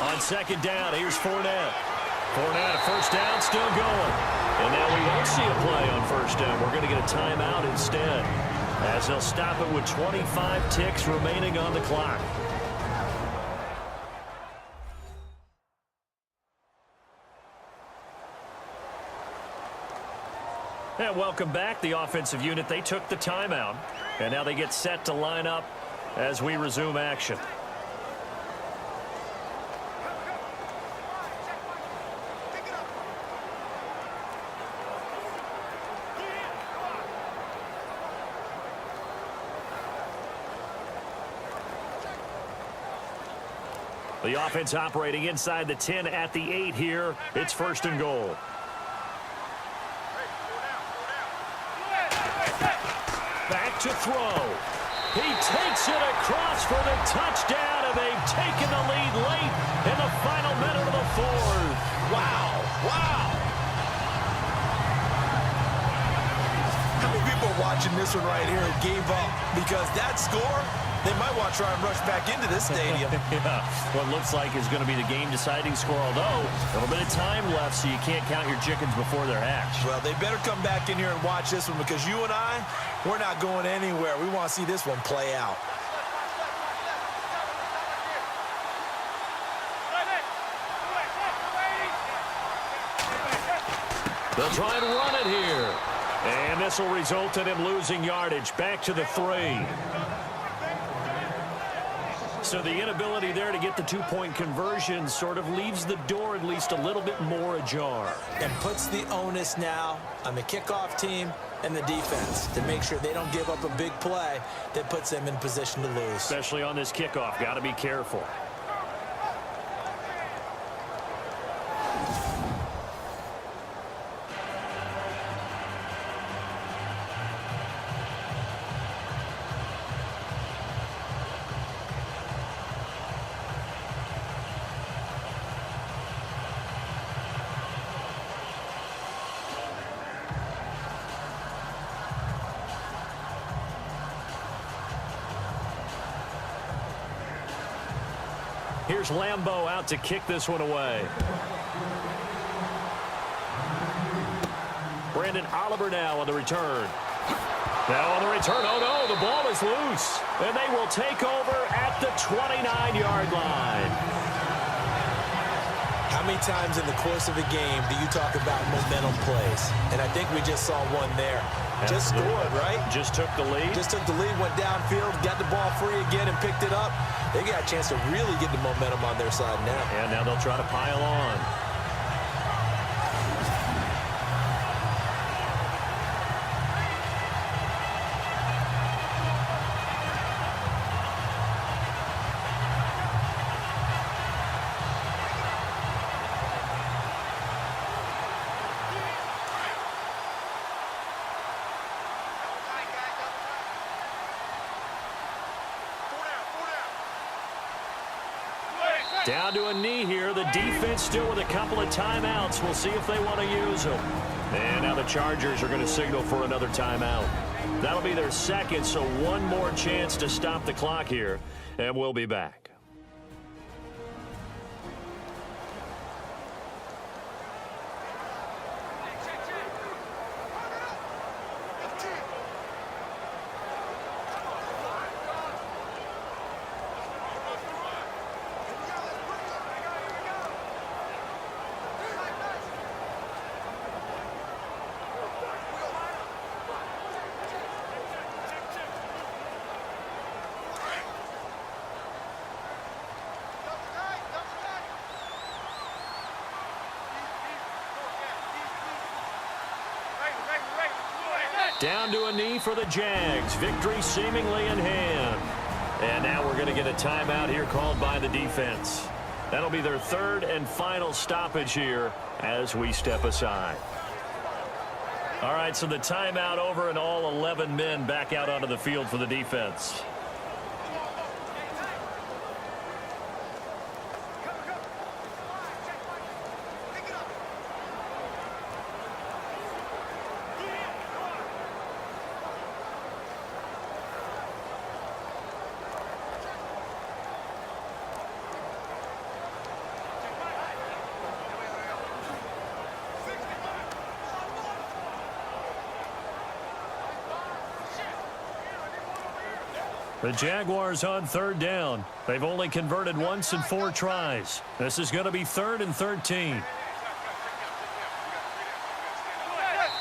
On 2nd down, here's Fournette. Fournette, 1st down, still going. And now we won't see a play on 1st down. We're going to get a timeout instead, as they'll stop it with 25 ticks remaining on the clock. And welcome back, the offensive unit. They took the timeout, and now they get set to line up as we resume action. The offense operating inside the 10 at the 8 here. It's first and goal. Back to throw. He takes it across for the touchdown, and they've taken the lead late in the final minute of the fourth. Wow. Wow. How many people are watching this one right here who gave up? Because that score, they might want to try and rush back into this stadium. Yeah, what looks like is going to be the game-deciding score, although a little bit of time left, so you can't count your chickens before they're hatched. Well, they better come back in here and watch this one because you and I, we're not going anywhere. We want to see this one play out. They'll try and run it here. And this will result in him losing yardage. Back to the 3. So the inability there to get the two-point conversion sort of leaves the door at least a little bit more ajar. And puts the onus now on the kickoff team and the defense to make sure they don't give up a big play that puts them in position to lose. Especially on this kickoff. Got to be careful. Here's Lambeau out to kick this one away. Brandon Oliver now on the return. Now on the return, oh no, the ball is loose. And they will take over at the 29-yard line. How many times in the course of a game do you talk about momentum plays? And I think we just saw one there. Just scored, right? Just took the lead. Just took the lead, went downfield, got the ball free again and picked it up. They got a chance to really get the momentum on their side now. And now they'll try to pile on. Down to a knee here. The defense still with a couple of timeouts. We'll see if they want to use them. And now the Chargers are going to signal for another timeout. That'll be their second, so one more chance to stop the clock here. And we'll be back. Down to a knee for the Jags. Victory seemingly in hand. And now we're going to get a timeout here called by the defense. That'll be their third and final stoppage here as we step aside. All right, so the timeout over and all 11 men back out onto the field for the defense. The Jaguars on third down. They've only converted once in 4 tries. This is going to be 3rd and 13.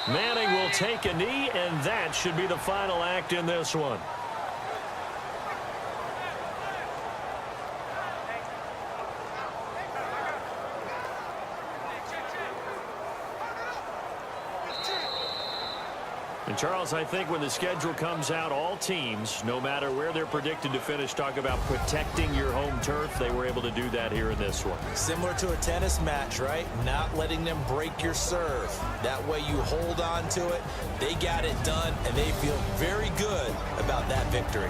Manning will take a knee, and that should be the final act in this one. And, Charles, I think when the schedule comes out, all teams, no matter where they're predicted to finish, talk about protecting your home turf. They were able to do that here in this one. Similar to a tennis match, right? Not letting them break your serve. That way you hold on to it. They got it done, and they feel very good about that victory.